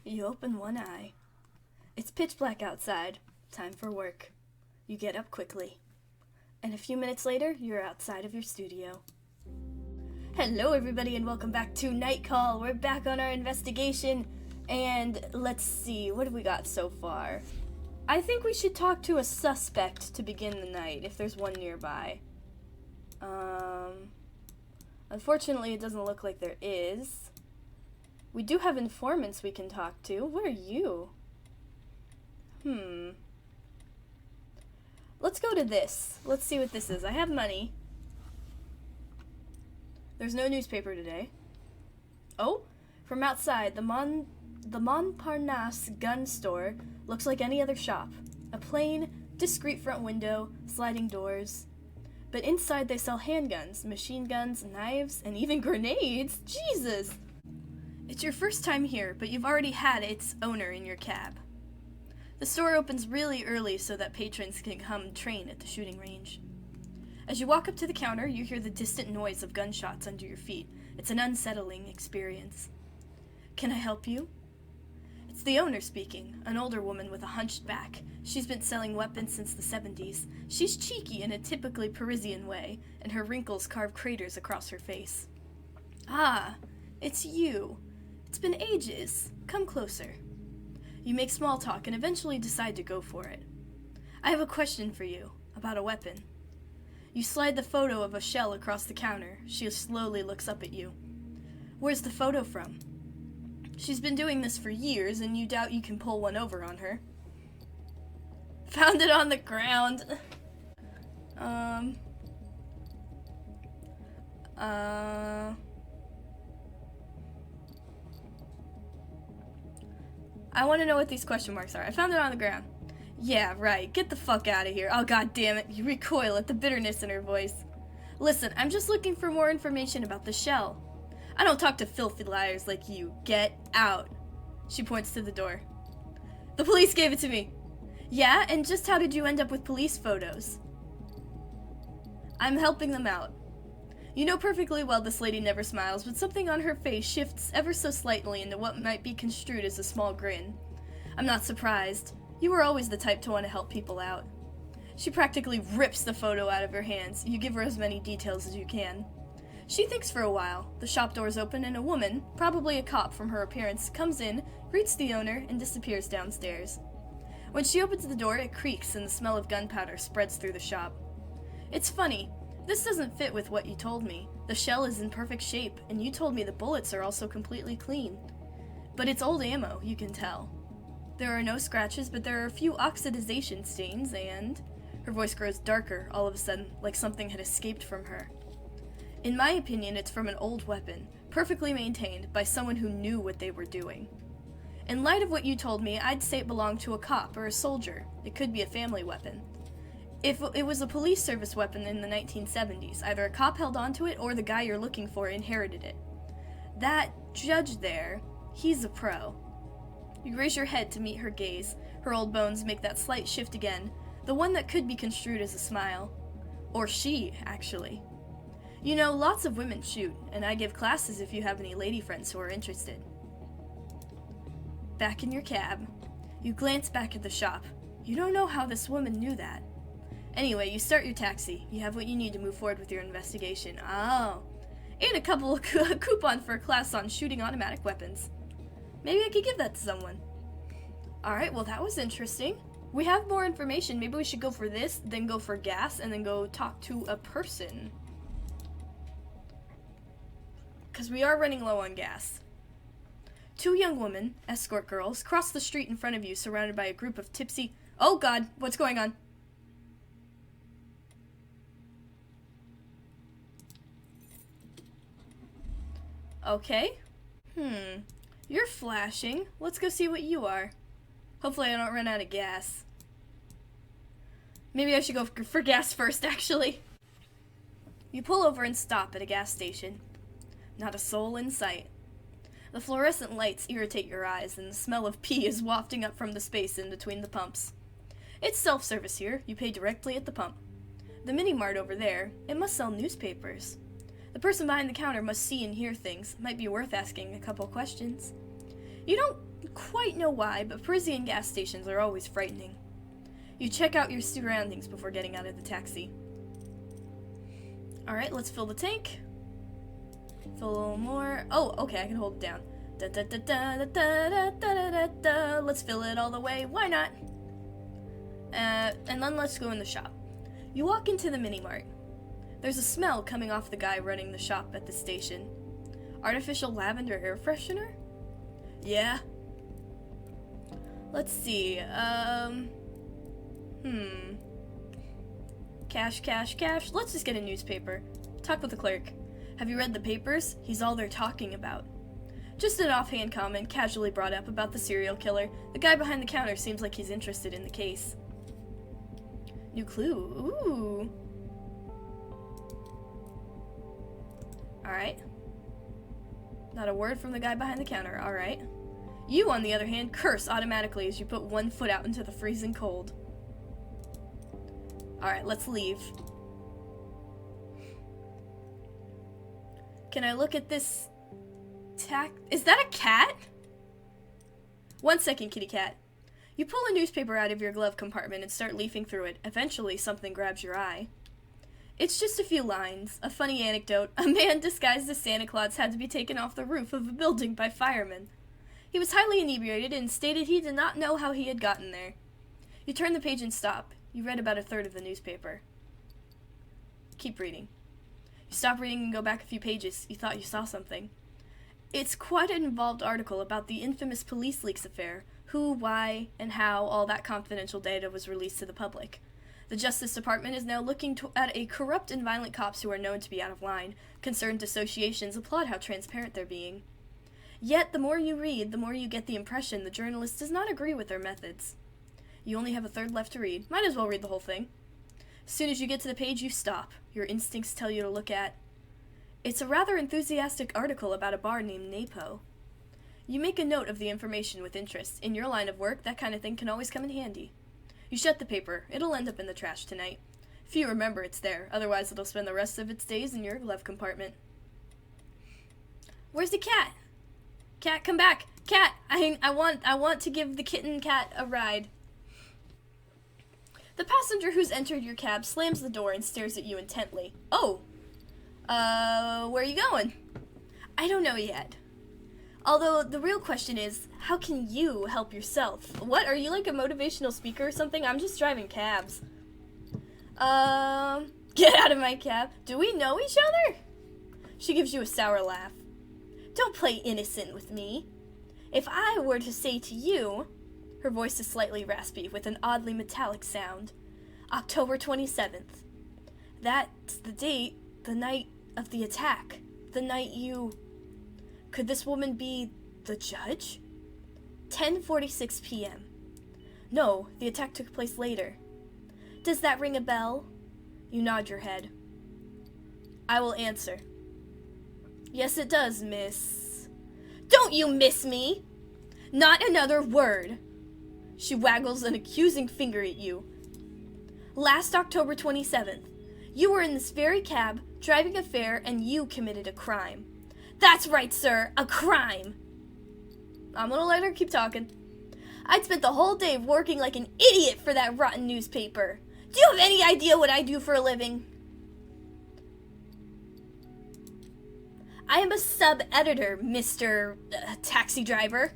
You open one eye. It's pitch black outside. Time for work. You get up quickly. And a few minutes later, you're outside of your studio. Hello everybody and welcome back to Night Call. We're back on our investigation and let's see, what have we got so far? I think we should talk to a suspect to begin the night, if there's one nearby. Unfortunately it doesn't look like there is. We do have informants we can talk to. Where are you? Let's go to this. Let's see what this is. I have money. There's no newspaper today. Oh, from outside, the Montparnasse gun store looks like any other shop. A plain, discreet front window, sliding doors. But inside they sell handguns, machine guns, knives, and even grenades. Jesus! It's your first time here, but you've already had its owner in your cab. The store opens really early so that patrons can come train at the shooting range. As you walk up to the counter, you hear the distant noise of gunshots under your feet. It's an unsettling experience. Can I help you? It's the owner speaking, an older woman with a hunched back. She's been selling weapons since the 70s. She's cheeky in a typically Parisian way, and her wrinkles carve craters across her face. Ah, it's you. It's been ages. Come closer. You make small talk and eventually decide to go for it. I have a question for you, about a weapon. You slide the photo of a shell across the counter. She slowly looks up at you. Where's the photo from? She's been doing this for years, and you doubt you can pull one over on her. Found it on the ground. I want to know what these question marks are. I found it on the ground. Yeah, right. Get the fuck out of here. Oh, god damn it. You recoil at the bitterness in her voice. Listen, I'm just looking for more information about the shell. I don't talk to filthy liars like you. Get out. She points to the door. The police gave it to me. Yeah, and just how did you end up with police photos? I'm helping them out. You know perfectly well this lady never smiles, but something on her face shifts ever so slightly into what might be construed as a small grin. I'm not surprised. You were always the type to want to help people out. She practically rips the photo out of her hands. You give her as many details as you can. She thinks for a while. The shop doors open and a woman, probably a cop from her appearance, comes in, greets the owner, and disappears downstairs. When she opens the door, it creaks and the smell of gunpowder spreads through the shop. It's funny. This doesn't fit with what you told me. The shell is in perfect shape, and you told me the bullets are also completely clean. But it's old ammo, you can tell. There are no scratches, but there are a few oxidization stains, and... Her voice grows darker, all of a sudden, like something had escaped from her. In my opinion, it's from an old weapon, perfectly maintained by someone who knew what they were doing. In light of what you told me, I'd say it belonged to a cop or a soldier. It could be a family weapon. If it was a police service weapon in the 1970s, either a cop held onto it or the guy you're looking for inherited it. That judge there, he's a pro. You raise your head to meet her gaze. Her old bones make that slight shift again, the one that could be construed as a smile. Or she, actually. You know, lots of women shoot, and I give classes if you have any lady friends who are interested. Back in your cab. You glance back at the shop. You don't know how this woman knew that. Anyway, you start your taxi. You have what you need to move forward with your investigation. Oh. And a couple of coupons for a class on shooting automatic weapons. Maybe I could give that to someone. Alright, well that was interesting. We have more information. Maybe we should go for this, then go for gas, and then go talk to a person. Because we are running low on gas. 2 young women, escort girls, cross the street in front of you, surrounded by a group of tipsy... Oh god, what's going on? Okay. You're flashing. Let's go see what you are. Hopefully I don't run out of gas. Maybe I should go for gas first, actually. You pull over and stop at a gas station. Not a soul in sight. The fluorescent lights irritate your eyes, and the smell of pee is wafting up from the space in between the pumps. It's self-service here. You pay directly at the pump. The mini-mart over there, it must sell newspapers. The person behind the counter must see and hear things. Might be worth asking a couple questions. You don't quite know why, but Parisian gas stations are always frightening. You check out your surroundings before getting out of the taxi. Alright, let's fill the tank. Fill a little more. Oh, okay, I can hold it down. Da, da, da, da, da, da, da, da, da. Let's fill it all the way. Why not? And then let's go in the shop. You walk into the mini-mart. There's a smell coming off the guy running the shop at the station. Artificial lavender air freshener? Yeah. Let's see, Cash, cash, cash. Let's just get a newspaper. Talk with the clerk. Have you read the papers? He's all they're talking about. Just an offhand comment casually brought up about the serial killer. The guy behind the counter seems like he's interested in the case. New clue. Ooh. Alright. Not a word from the guy behind the counter. Alright. You, on the other hand, curse automatically as you put one foot out into the freezing cold. Alright, let's leave. Can I look at this Is that a cat? 1 second, kitty cat. You pull a newspaper out of your glove compartment and start leafing through it. Eventually, something grabs your eye. It's just a few lines. A funny anecdote. A man disguised as Santa Claus had to be taken off the roof of a building by firemen. He was highly inebriated and stated he did not know how he had gotten there. You turn the page and stop. You read about a third of the newspaper. Keep reading. You stop reading and go back a few pages. You thought you saw something. It's quite an involved article about the infamous police leaks affair. Who, why, and how all that confidential data was released to the public. The Justice Department is now looking at a corrupt and violent cops who are known to be out of line. Concerned associations applaud how transparent they're being. Yet, the more you read, the more you get the impression the journalist does not agree with their methods. You only have a third left to read. Might as well read the whole thing. As soon as you get to the page, you stop. Your instincts tell you to look at. It's a rather enthusiastic article about a bar named Napo. You make a note of the information with interest. In your line of work, that kind of thing can always come in handy. You shut the paper. It'll end up in the trash tonight. If you remember it's there, otherwise it'll spend the rest of its days in your glove compartment. Where's the cat? Cat, come back. Cat, I want to give the kitten cat a ride. The passenger who's entered your cab slams the door and stares at you intently. Oh, where are you going? I don't know yet. Although, the real question is, how can you help yourself? What, are you like a motivational speaker or something? I'm just driving cabs. Get out of my cab. Do we know each other? She gives you a sour laugh. Don't play innocent with me. If I were to say to you... Her voice is slightly raspy, with an oddly metallic sound. October 27th. That's the date, the night of the attack. The night you... Could this woman be the judge? 10:46 p.m. No, the attack took place later. Does that ring a bell? You nod your head. I will answer. Yes, it does, miss. Don't you miss me! Not another word! She waggles an accusing finger at you. Last October 27th, you were in this very cab, driving a fare, and you committed a crime. That's right, sir, a crime! I'm gonna let her keep talking. I'd spent the whole day working like an idiot for that rotten newspaper. Do you have any idea what I do for a living? I am a sub-editor, Mr. Taxi driver.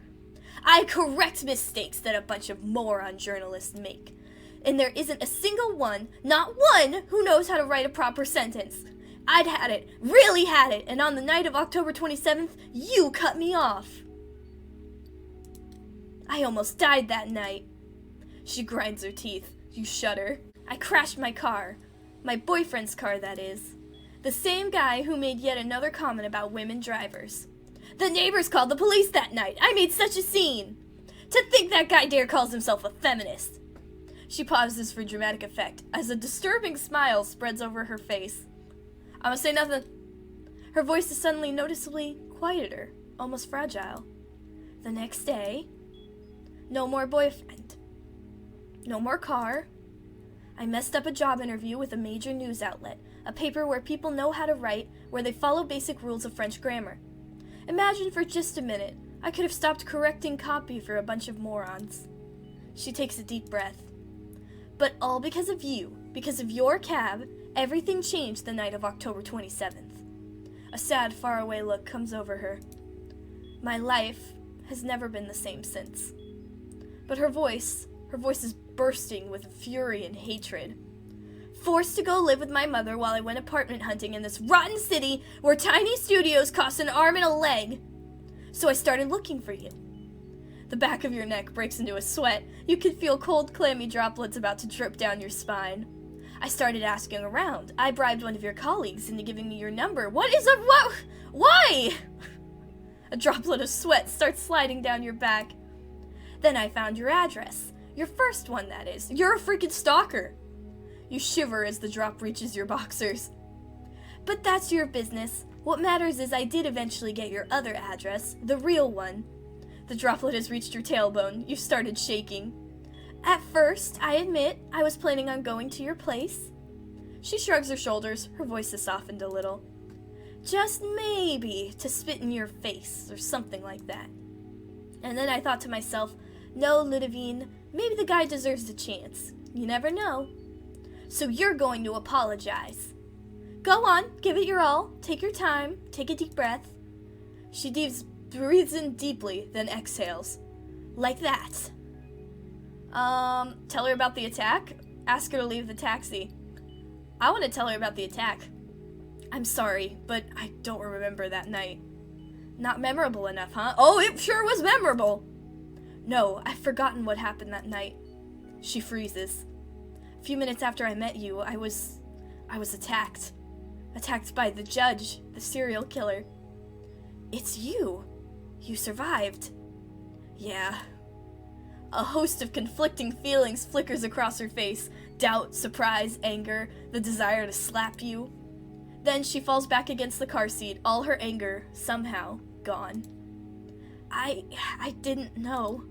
I correct mistakes that a bunch of moron journalists make. And there isn't a single one, not one, who knows how to write a proper sentence. I'd had it, really had it, and on the night of October 27th, you cut me off. I almost died that night. She grinds her teeth. You shudder. I crashed my car. My boyfriend's car, that is. The same guy who made yet another comment about women drivers. The neighbors called the police that night. I made such a scene. To think that guy dare calls himself a feminist. She pauses for dramatic effect as a disturbing smile spreads over her face. I'm gonna say nothing. Her voice is suddenly noticeably quieter, almost fragile. The next day, no more boyfriend. No more car. I messed up a job interview with a major news outlet, a paper where people know how to write, where they follow basic rules of French grammar. Imagine for just a minute, I could have stopped correcting copy for a bunch of morons. She takes a deep breath. But all because of you, because of your cab, everything changed the night of October 27th. A sad, faraway look comes over her. My life has never been the same since. But her voice is bursting with fury and hatred. Forced to go live with my mother while I went apartment hunting in this rotten city where tiny studios cost an arm and a leg. So I started looking for you. The back of your neck breaks into a sweat. You can feel cold, clammy droplets about to drip down your spine. I started asking around. I bribed one of your colleagues into giving me your number. What? Why? A droplet of sweat starts sliding down your back. Then I found your address. Your first one, that is. You're a freaking stalker. You shiver as the drop reaches your boxers. But that's your business. What matters is I did eventually get your other address, the real one. The droplet has reached your tailbone. You've started shaking. At first, I admit, I was planning on going to your place. She shrugs her shoulders. Her voice has softened a little. Just maybe to spit in your face or something like that. And then I thought to myself, no, Ludivine, maybe the guy deserves a chance. You never know. So you're going to apologize. Go on, give it your all. Take your time. Take a deep breath. She breathes in deeply, then exhales. Like that. Tell her about the attack? Ask her to leave the taxi. I want to tell her about the attack. I'm sorry, but I don't remember that night. Not memorable enough, huh? Oh, it sure was memorable! No, I've forgotten what happened that night. She freezes. A few minutes after I met you, I was attacked. Attacked by the judge, the serial killer. It's you. You survived. Yeah. A host of conflicting feelings flickers across her face. Doubt, surprise, anger, the desire to slap you. Then she falls back against the car seat, all her anger, somehow, gone. I didn't know.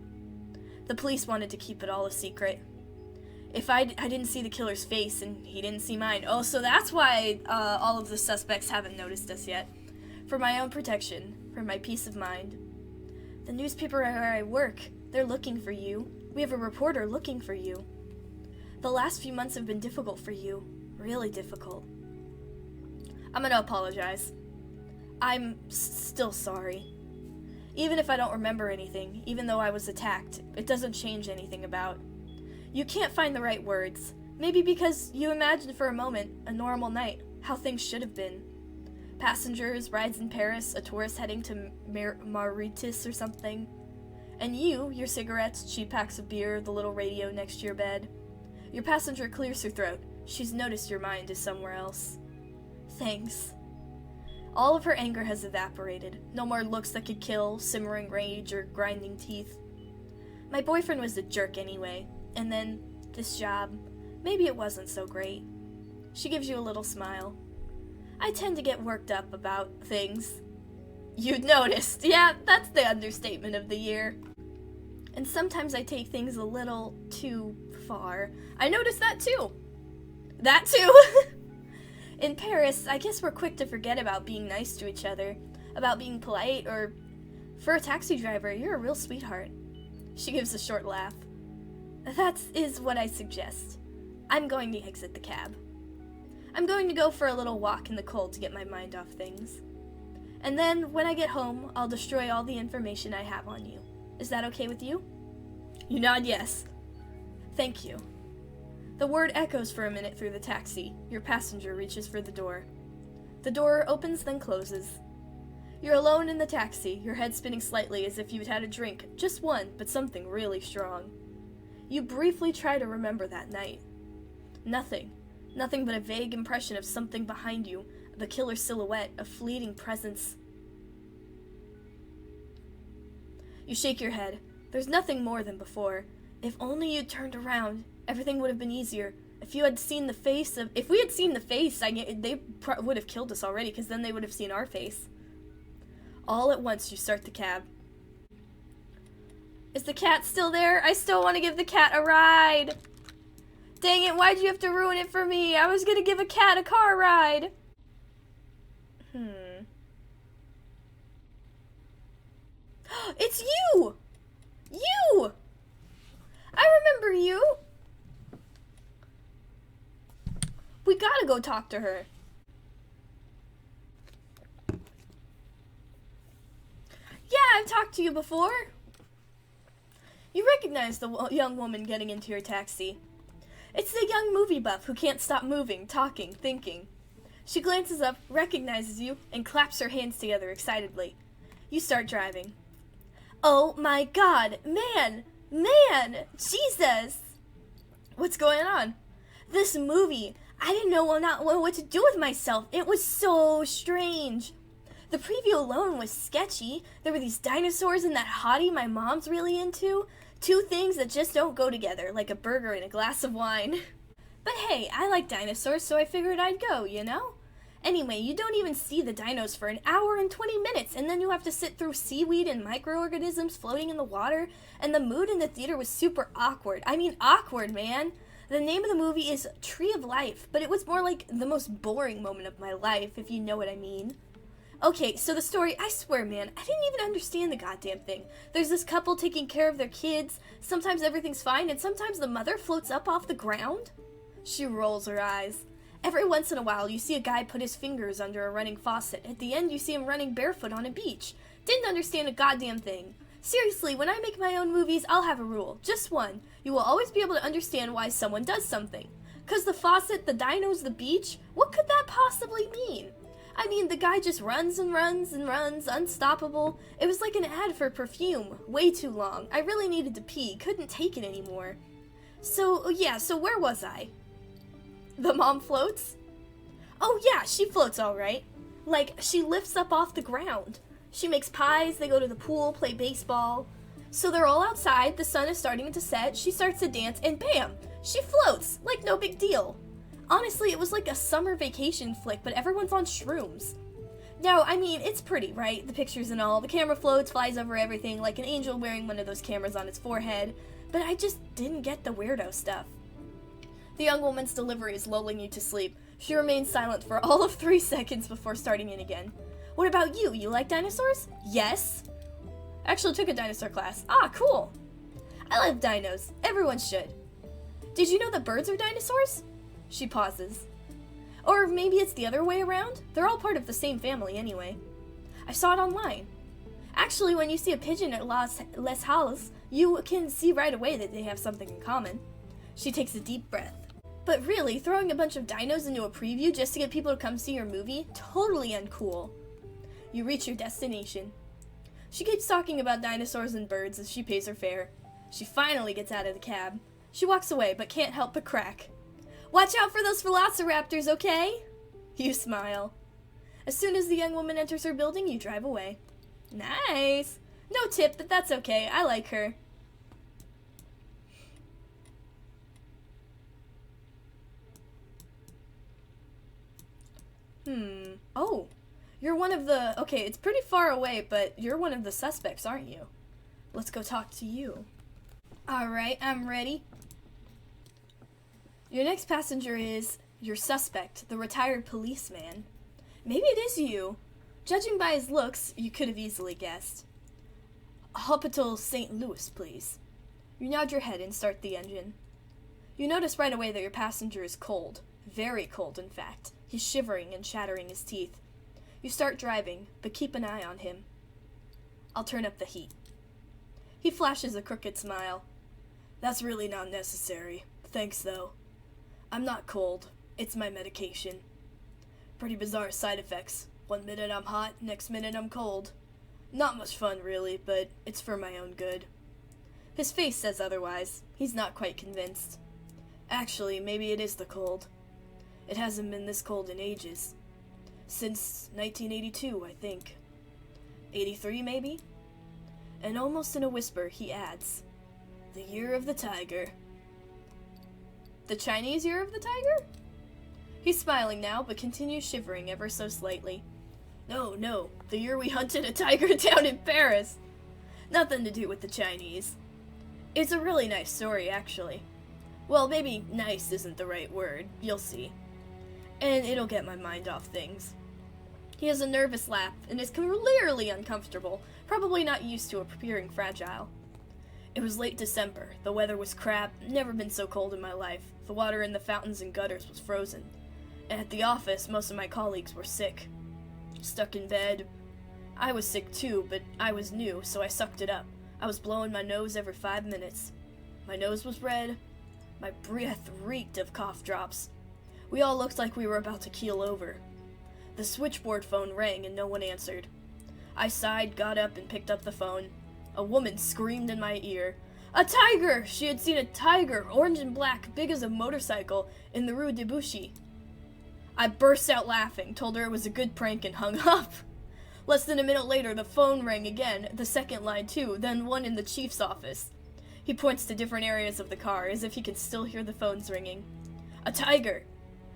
The police wanted to keep it all a secret. If I didn't see the killer's face, and he didn't see mine. Oh, so that's why all of the suspects haven't noticed us yet. For my own protection, for my peace of mind. The newspaper where I work, they're looking for you. We have a reporter looking for you. The last few months have been difficult for you. Really difficult. I'm gonna apologize. I'm still sorry. Even if I don't remember anything, even though I was attacked, it doesn't change anything about. You can't find the right words. Maybe because you imagined for a moment a normal night, how things should have been. Passengers, rides in Paris, a tourist heading to Mauritius or something. And you, your cigarettes, cheap packs of beer, the little radio next to your bed. Your passenger clears her throat. She's noticed your mind is somewhere else. Thanks. All of her anger has evaporated. No more looks that could kill, simmering rage, or grinding teeth. My boyfriend was a jerk anyway. And then, this job, maybe it wasn't so great. She gives you a little smile. I tend to get worked up about things. You'd noticed. Yeah, that's the understatement of the year. And sometimes I take things a little too far. I noticed that too. That too! In Paris, I guess we're quick to forget about being nice to each other, about being polite, or for a taxi driver, you're a real sweetheart. She gives a short laugh. That is what I suggest. I'm going to exit the cab. I'm going to go for a little walk in the cold to get my mind off things. And then, when I get home, I'll destroy all the information I have on you. Is that okay with you? You nod yes. Thank you. The word echoes for a minute through the taxi. Your passenger reaches for the door. The door opens, then closes. You're alone in the taxi, your head spinning slightly as if you'd had a drink. Just one, but something really strong. You briefly try to remember that night. Nothing. Nothing but a vague impression of something behind you, the killer silhouette, a fleeting presence. You shake your head. There's nothing more than before. If only you'd turned around, everything would have been easier. If we had seen the face, they would have killed us already, because then they would have seen our face. All at once, you start the cab. Is the cat still there? I still want to give the cat a ride. Dang it, why'd you have to ruin it for me? I was gonna give a cat a car ride. It's you! You! I remember you! We gotta go talk to her. Yeah, I've talked to you before. You recognize the young woman getting into your taxi. It's the young movie buff who can't stop moving, talking, thinking. She glances up, recognizes you, and claps her hands together excitedly. You start driving. Oh my god, man, Jesus! What's going on? This movie, I didn't know what to do with myself. It was so strange. The preview alone was sketchy. There were these dinosaurs and that hottie my mom's really into. Two things that just don't go together, like a burger and a glass of wine. But hey, I like dinosaurs, so I figured I'd go, you know? Anyway, you don't even see the dinos for an hour and 20 minutes, and then you have to sit through seaweed and microorganisms floating in the water, and the mood in the theater was super awkward. I mean, awkward, man. The name of the movie is Tree of Life, but it was more like the most boring moment of my life, if you know what I mean. Okay, so the story, I swear, man, I didn't even understand the goddamn thing. There's this couple taking care of their kids. Sometimes everything's fine, and sometimes the mother floats up off the ground. She rolls her eyes. Every once in a while, you see a guy put his fingers under a running faucet. At the end, you see him running barefoot on a beach. Didn't understand a goddamn thing. Seriously, when I make my own movies, I'll have a rule. Just one. You will always be able to understand why someone does something. 'Cause the faucet, the dinos, the beach, what could that possibly mean? I mean, the guy just runs and runs and runs, unstoppable. It was like an ad for perfume. Way too long. I really needed to pee. Couldn't take it anymore. So where was I? The mom floats? Oh yeah, she floats alright. Like, she lifts up off the ground. She makes pies, they go to the pool, play baseball. So they're all outside, the sun is starting to set, she starts to dance, and bam! She floats! Like no big deal. Honestly, it was like a summer vacation flick, but everyone's on shrooms. Now, I mean, it's pretty, right? The pictures and all. The camera floats, flies over everything, like an angel wearing one of those cameras on its forehead. But I just didn't get the weirdo stuff. The young woman's delivery is lulling you to sleep. She remains silent for all of 3 seconds before starting in again. What about you? You like dinosaurs? Yes. Actually took a dinosaur class. Ah, cool. I love dinos. Everyone should. Did you know that birds are dinosaurs? She pauses. Or maybe it's the other way around? They're all part of the same family anyway. I saw it online. Actually, when you see a pigeon at Les Halles, you can see right away that they have something in common. She takes a deep breath. But really, throwing a bunch of dinos into a preview just to get people to come see your movie? Totally uncool. You reach your destination. She keeps talking about dinosaurs and birds as she pays her fare. She finally gets out of the cab. She walks away, but can't help but crack. Watch out for those velociraptors, okay? You smile. As soon as the young woman enters her building, you drive away. Nice. No tip, but that's okay. I like her. Oh. You're one of the... Okay, it's pretty far away, but you're one of the suspects, aren't you? Let's go talk to you. Alright, I'm ready. Your next passenger is your suspect, the retired policeman. Maybe it is you. Judging by his looks, you could have easily guessed. Hospital St. Louis, please. You nod your head and start the engine. You notice right away that your passenger is cold. Very cold, in fact. He's shivering and chattering his teeth. You start driving, but keep an eye on him. I'll turn up the heat. He flashes a crooked smile. That's really not necessary. Thanks, though. I'm not cold. It's my medication. Pretty bizarre side effects. 1 minute I'm hot, next minute I'm cold. Not much fun, really, but it's for my own good. His face says otherwise. He's not quite convinced. Actually, maybe it is the cold. It hasn't been this cold in ages. Since 1982, I think. 83, maybe? And almost in a whisper, he adds, the year of the tiger. The Chinese year of the tiger? He's smiling now, but continues shivering ever so slightly. No, the year we hunted a tiger down in Paris. Nothing to do with the Chinese. It's a really nice story, actually. Well, maybe nice isn't the right word, you'll see. And it'll get my mind off things. He has a nervous laugh and is clearly uncomfortable, probably not used to appearing fragile. It was late December. The weather was crap, never been so cold in my life. The water in the fountains and gutters was frozen. And at the office, most of my colleagues were sick. Stuck in bed. I was sick too, but I was new, so I sucked it up. I was blowing my nose every 5 minutes. My nose was red. My breath reeked of cough drops. We all looked like we were about to keel over. The switchboard phone rang and no one answered. I sighed, got up, and picked up the phone. A woman screamed in my ear. A tiger! She had seen a tiger, orange and black, big as a motorcycle, in the Rue de Buchy. I burst out laughing, told her it was a good prank, and hung up. Less than a minute later, the phone rang again, the second line too, then one in the chief's office. He points to different areas of the car, as if he can still hear the phones ringing. A tiger!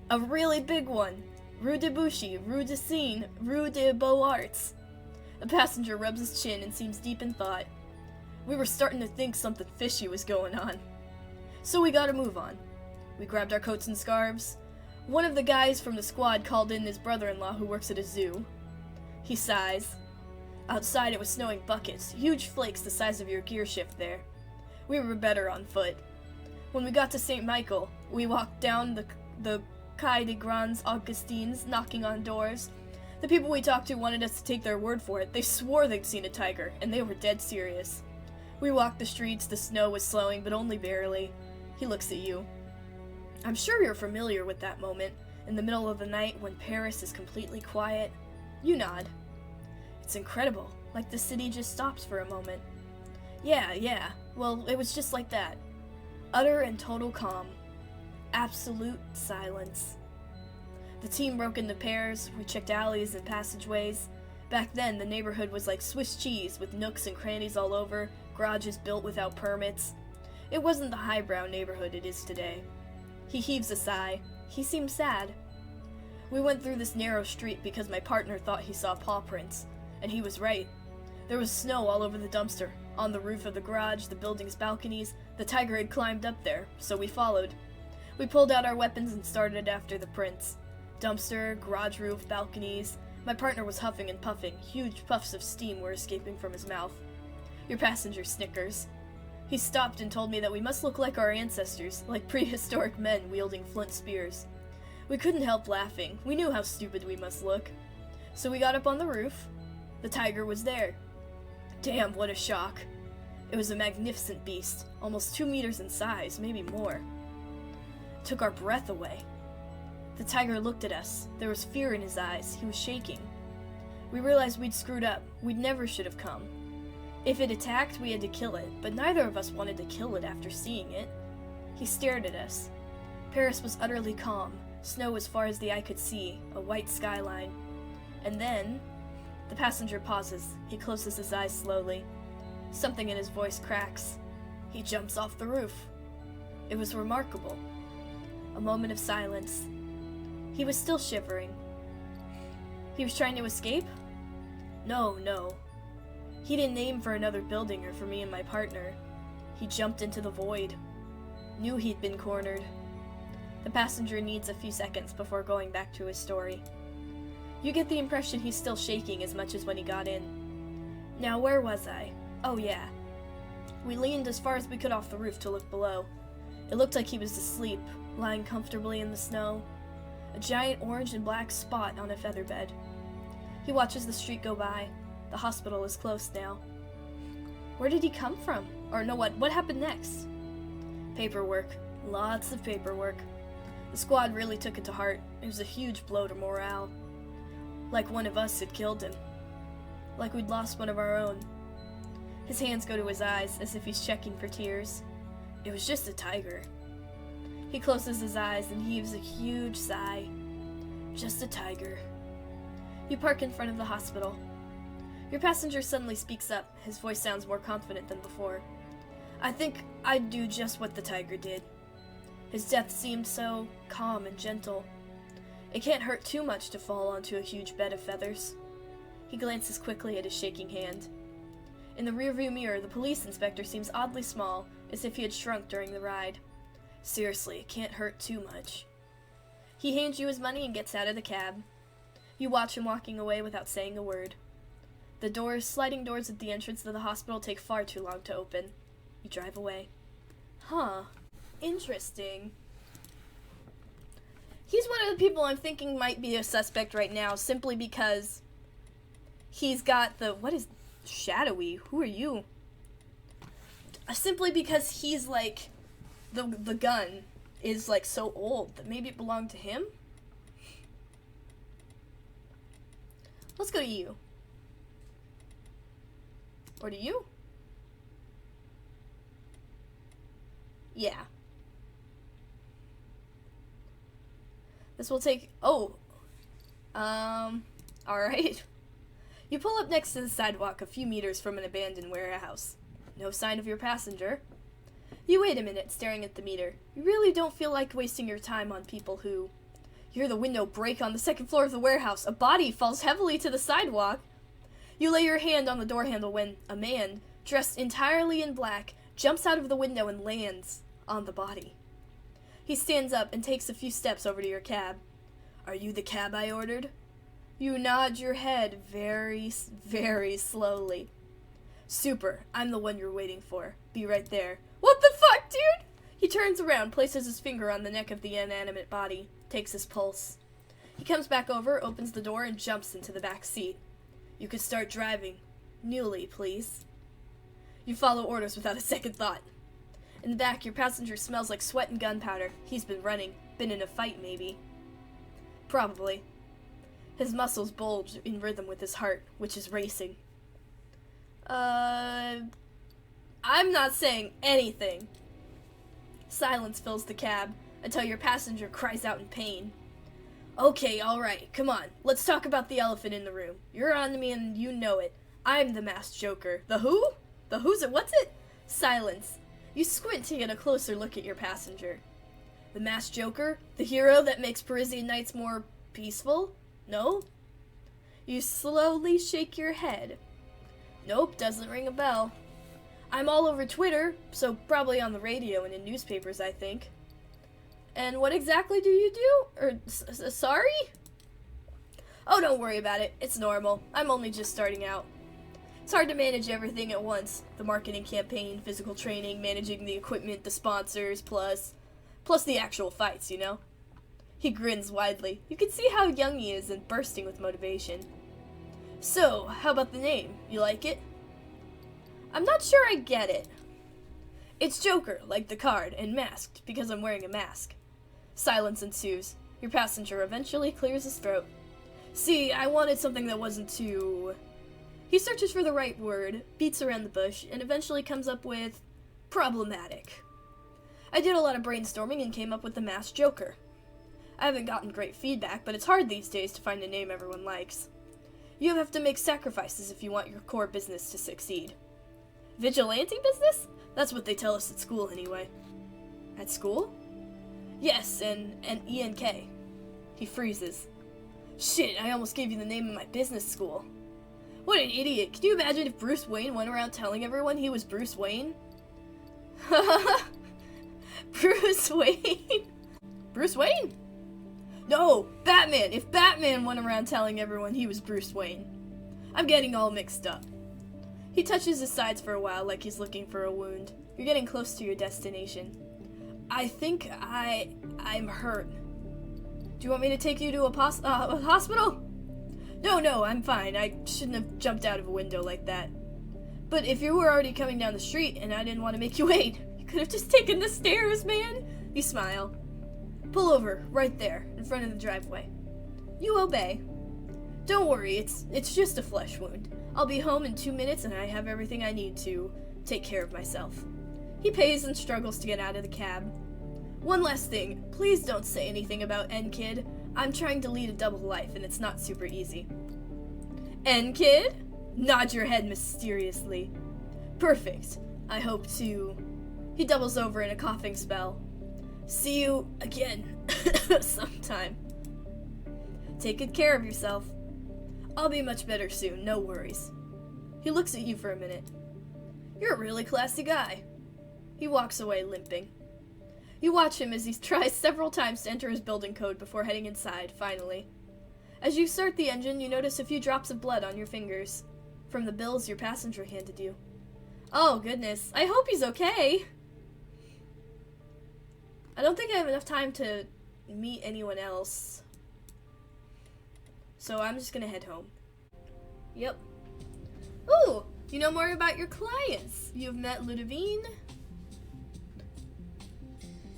A really big one! Rue de Buchy, Rue de Seine, Rue de Beaux-Arts. The passenger rubs his chin and seems deep in thought. We were starting to think something fishy was going on. So we got a move on. We grabbed our coats and scarves. One of the guys from the squad called in his brother-in-law who works at a zoo. He sighs. Outside it was snowing buckets, huge flakes the size of your gear shift there. We were better on foot. When we got to St. Michael, we walked down the Quai des Grands Augustins, knocking on doors. The people we talked to wanted us to take their word for it. They swore they'd seen a tiger, and they were dead serious. We walked the streets, the snow was slowing, but only barely. He looks at you. I'm sure you're familiar with that moment, in the middle of the night when Paris is completely quiet. You nod. It's incredible, like the city just stops for a moment. Yeah, well, it was just like that. Utter and total calm. Absolute silence. The team broke into pairs, we checked alleys and passageways. Back then, the neighborhood was like Swiss cheese, with nooks and crannies all over, garages built without permits. It wasn't the highbrow neighborhood it is today. He heaves a sigh. He seemed sad. We went through this narrow street because my partner thought he saw paw prints, and he was right. There was snow all over the dumpster, on the roof of the garage, the building's balconies. The tiger had climbed up there, so we followed. We pulled out our weapons and started after the prints. Dumpster, garage roof, balconies. My partner was huffing and puffing. Huge puffs of steam were escaping from his mouth. Your passenger snickers. He stopped and told me that we must look like our ancestors, like prehistoric men wielding flint spears. We couldn't help laughing. We knew how stupid we must look. So we got up on the roof. The tiger was there. Damn, what a shock. It was a magnificent beast, almost 2 meters in size, maybe more. It took our breath away. The tiger looked at us. There was fear in his eyes. He was shaking. We realized we'd screwed up. We never should have come. If it attacked, we had to kill it, but neither of us wanted to kill it after seeing it. He stared at us. Paris was utterly calm, snow as far as the eye could see, a white skyline. And then, the passenger pauses. He closes his eyes slowly. Something in his voice cracks. He jumps off the roof. It was remarkable. A moment of silence. He was still shivering. He was trying to escape? No. He didn't aim for another building or for me and my partner. He jumped into the void. Knew he'd been cornered. The passenger needs a few seconds before going back to his story. You get the impression he's still shaking as much as when he got in. Now, where was I? Oh yeah. We leaned as far as we could off the roof to look below. It looked like he was asleep, lying comfortably in the snow. A giant orange and black spot on a feather bed. He watches the street go by. The hospital is closed now. Where did he come from? Or no, what happened next? Paperwork. Lots of paperwork. The squad really took it to heart. It was a huge blow to morale. Like one of us had killed him. Like we'd lost one of our own. His hands go to his eyes as if he's checking for tears. It was just a tiger. He closes his eyes and heaves a huge sigh. Just a tiger. You park in front of the hospital. Your passenger suddenly speaks up. His voice sounds more confident than before. I think I'd do just what the tiger did. His death seemed so calm and gentle. It can't hurt too much to fall onto a huge bed of feathers. He glances quickly at his shaking hand. In the rearview mirror, the police inspector seems oddly small, as if he had shrunk during the ride. Seriously, it can't hurt too much. He hands you his money and gets out of the cab. You watch him walking away without saying a word. The sliding doors at the entrance to the hospital take far too long to open. You drive away. Huh. Interesting. He's one of the people I'm thinking might be a suspect right now, simply because he's got the... What is... Shadowy? Who are you? Simply because he's, like... The gun is, like, so old that maybe it belonged to him? Let's go to you. Or to you? Yeah. This will take... Oh. Alright. You pull up next to the sidewalk a few meters from an abandoned warehouse. No sign of your passenger. You wait a minute, staring at the meter. You really don't feel like wasting your time on people who... You hear the window break on the second floor of the warehouse. A body falls heavily to the sidewalk. You lay your hand on the door handle when a man, dressed entirely in black, jumps out of the window and lands on the body. He stands up and takes a few steps over to your cab. Are you the cab I ordered? You nod your head very, very slowly. Super, I'm the one you're waiting for. Be right there. What the fuck, dude? He turns around, places his finger on the neck of the inanimate body, takes his pulse. He comes back over, opens the door, and jumps into the back seat. You can start driving. Newly, please. You follow orders without a second thought. In the back, your passenger smells like sweat and gunpowder. He's been running. Been in a fight, maybe. Probably. His muscles bulge in rhythm with his heart, which is racing. I'm not saying anything. Silence fills the cab until your passenger cries out in pain. Okay, alright, come on. Let's talk about the elephant in the room. You're on to me and you know it. I'm the masked Joker. The who? The who's it? What's it? Silence. You squint to get a closer look at your passenger. The masked Joker? The hero that makes Parisian nights more peaceful? No? You slowly shake your head. Nope, doesn't ring a bell. I'm all over Twitter, so probably on the radio and in newspapers, I think. And what exactly do you do? Sorry? Oh, don't worry about it. It's normal. I'm only just starting out. It's hard to manage everything at once. The marketing campaign, physical training, managing the equipment, the sponsors, plus the actual fights, you know? He grins widely. You can see how young he is and bursting with motivation. So, how about the name? You like it? I'm not sure I get it. It's Joker, like the card, and masked, because I'm wearing a mask. Silence ensues. Your passenger eventually clears his throat. See, I wanted something that wasn't too... He searches for the right word, beats around the bush, and eventually comes up with... problematic. I did a lot of brainstorming and came up with the masked Joker. I haven't gotten great feedback, but it's hard these days to find a name everyone likes. You have to make sacrifices if you want your core business to succeed. Vigilante business? That's what they tell us at school, anyway. At school? Yes, and E&K. He freezes. Shit, I almost gave you the name of my business school. What an idiot. Can you imagine if Bruce Wayne went around telling everyone he was Bruce Wayne? Bruce Wayne? Bruce Wayne? No, Batman! If Batman went around telling everyone he was Bruce Wayne. I'm getting all mixed up. He touches his sides for a while like he's looking for a wound. You're getting close to your destination. I think I'm hurt. Do you want me to take you to a hospital? No, I'm fine. I shouldn't have jumped out of a window like that. But if you were already coming down the street and I didn't want to make you wait, you could have just taken the stairs, man. You smile. Pull over, right there, in front of the driveway. You obey. Don't worry, it's just a flesh wound. I'll be home in 2 minutes and I have everything I need to take care of myself. He pays and struggles to get out of the cab. One last thing, please don't say anything about N-Kid. I'm trying to lead a double life and it's not super easy. N-Kid? Nod your head mysteriously. Perfect. I hope to... He doubles over in a coughing spell. See you again sometime. Take good care of yourself. I'll be much better soon, no worries. He looks at you for a minute. You're a really classy guy. He walks away limping. You watch him as he tries several times to enter his building code before heading inside, finally. As you start the engine, you notice a few drops of blood on your fingers from the bills your passenger handed you. Oh, goodness. I hope he's okay. I don't think I have enough time to meet anyone else. So I'm just gonna head home. Yep. Ooh, you know more about your clients. You've met Ludovine.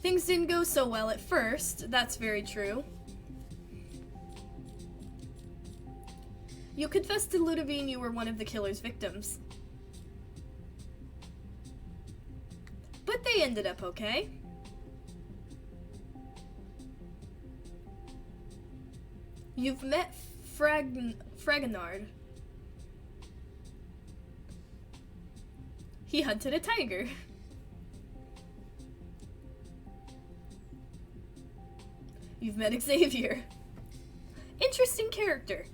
Things didn't go so well at first. That's very true. You confessed to Ludovine you were one of the killer's victims. But they ended up okay. You've met Fragonard. He hunted a tiger. You've met Xavier. Interesting character.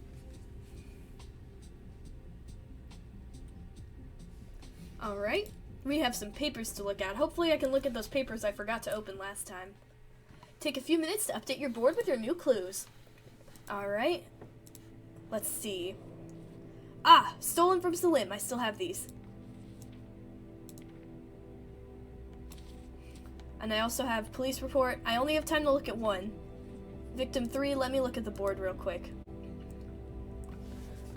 Alright, we have some papers to look at. Hopefully I can look at those papers I forgot to open last time. Take a few minutes to update your board with your new clues. Alright, let's see. Ah, stolen from Salim. I still have these. And I also have police report. I only have time to look at one. Victim 3, let me look at the board real quick.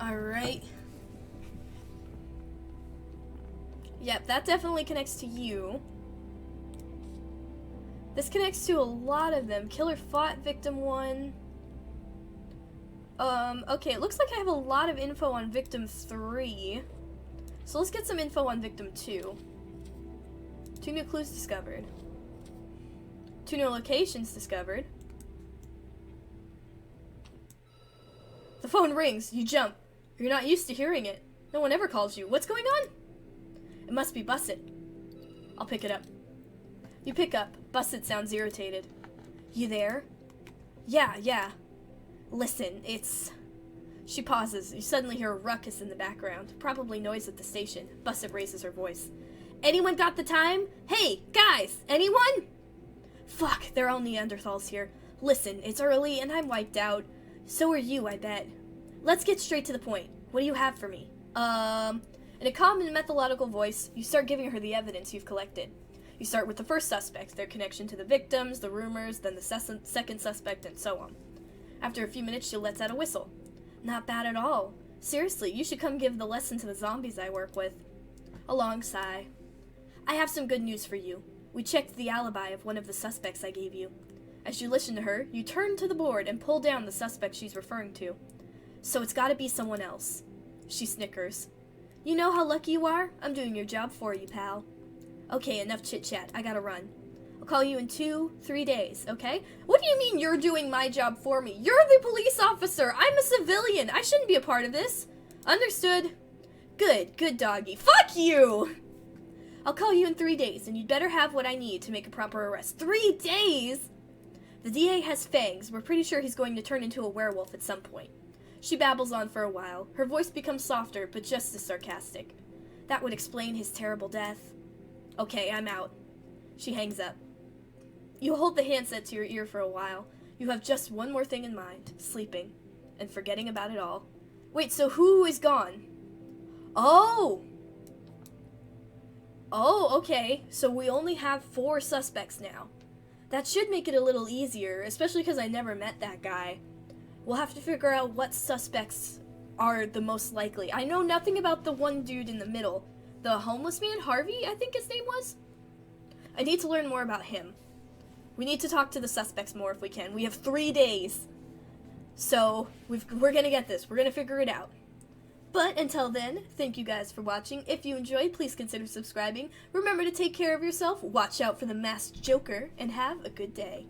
Alright. Yep, that definitely connects to you. This connects to a lot of them. Killer fought victim 1. Okay, it looks like I have a lot of info on victim 3. So let's get some info on victim 2. 2 new clues discovered. 2 new locations discovered. The phone rings. You jump. You're not used to hearing it. No one ever calls you. What's going on? It must be Busset. I'll pick it up. You pick up. Busset sounds irritated. You there? Yeah. Listen, it's... She pauses. You suddenly hear a ruckus in the background. Probably noise at the station. Busset raises her voice. Anyone got the time? Hey, guys, anyone? Fuck, they're all Neanderthals here. Listen, it's early and I'm wiped out. So are you, I bet. Let's get straight to the point. What do you have for me? In a calm and methodical voice, you start giving her the evidence you've collected. You start with the first suspect, their connection to the victims, the rumors, then the second suspect, and so on. After a few minutes, she lets out a whistle. Not bad at all. Seriously, you should come give the lesson to the zombies I work with. A long sigh. I have some good news for you. We checked the alibi of one of the suspects I gave you. As you listen to her, you turn to the board and pull down the suspect she's referring to. So it's gotta be someone else. She snickers. You know how lucky you are? I'm doing your job for you, pal. Okay, enough chit-chat. I gotta run. I'll call you in 2-3 days, okay? What do you mean you're doing my job for me? You're the police officer! I'm a civilian! I shouldn't be a part of this! Understood. Good doggy. Fuck you! I'll call you in 3 days, and you'd better have what I need to make a proper arrest. 3 days?! The DA has fangs. We're pretty sure he's going to turn into a werewolf at some point. She babbles on for a while. Her voice becomes softer, but just as sarcastic. That would explain his terrible death. Okay, I'm out. She hangs up. You hold the handset to your ear for a while. You have just one more thing in mind. Sleeping. And forgetting about it all. Wait, so who is gone? Oh! Oh, okay. So we only have 4 suspects now. That should make it a little easier, especially because I never met that guy. We'll have to figure out what suspects are the most likely. I know nothing about the one dude in the middle. The homeless man, Harvey, I think his name was? I need to learn more about him. We need to talk to the suspects more if we can. We have 3 days. So, we're gonna get this. We're gonna figure it out. But until then, thank you guys for watching. If you enjoyed, please consider subscribing. Remember to take care of yourself, watch out for the masked Joker, and have a good day.